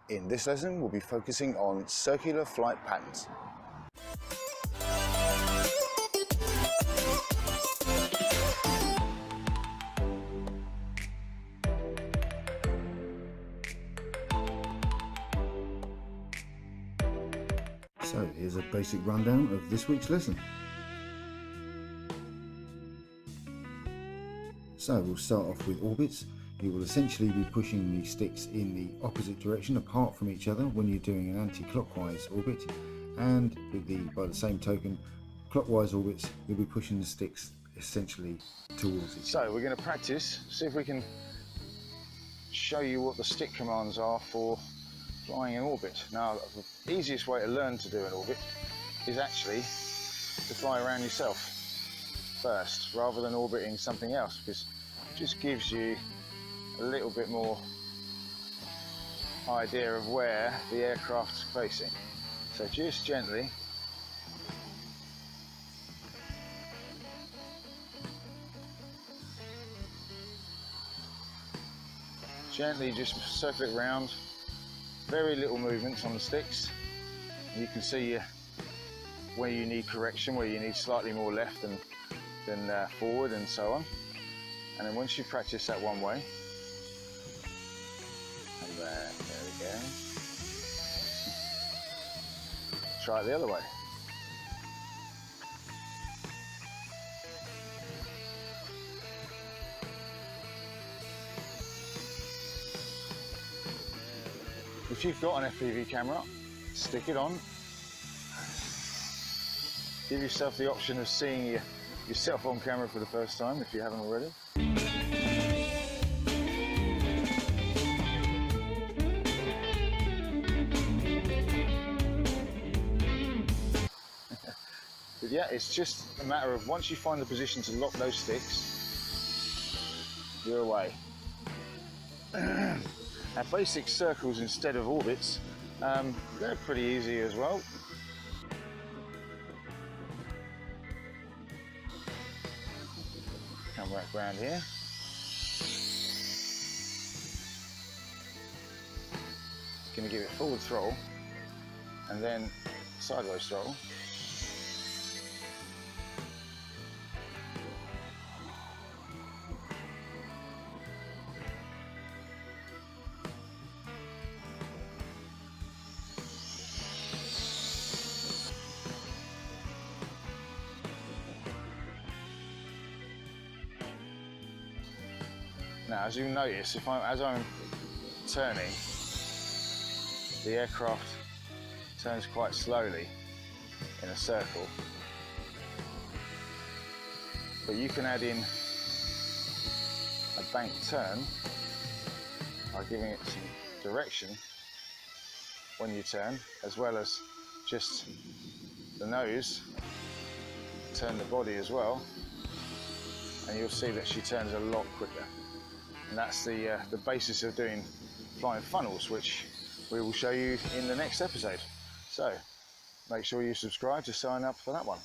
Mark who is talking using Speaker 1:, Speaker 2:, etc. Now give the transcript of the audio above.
Speaker 1: In this lesson, we'll be focusing on circular flight patterns. So here's a basic rundown of this week's lesson. So we'll start off with orbits. You will essentially be pushing the sticks in the opposite direction apart from each other when you're doing an anti-clockwise orbit, and by the same token, clockwise orbits, you'll be pushing the sticks essentially towards each other. So we're going to practice, see if we can show you what the stick commands are for flying an orbit. Now, the easiest way to learn to do an orbit is actually to fly around yourself first, rather than orbiting something else, because it just gives you a little bit more idea of where the aircraft's facing. So just gently just circle it around. Very little movements on the sticks. You can see where you need correction, where you need slightly more left than forward, and so on. And then once you practice that one way, and there we go. Try it the other way. If you've got an FPV camera, stick it on. Give yourself the option of seeing yourself on camera for the first time if you haven't already. But yeah, it's just a matter of once you find the position to lock those sticks, you're away. Our basic circles instead of orbits, they're pretty easy as well. Come back round here. Going to give it forward throttle and then sideways throttle. Now, as you notice, as I'm turning, the aircraft turns quite slowly in a circle. But you can add in a bank turn by giving it some direction when you turn, as well as just the nose, turn the body as well, and you'll see that she turns a lot quicker. And that's the basis of doing flying funnels, which we will show you in the next episode. So make sure you subscribe to sign up for that one.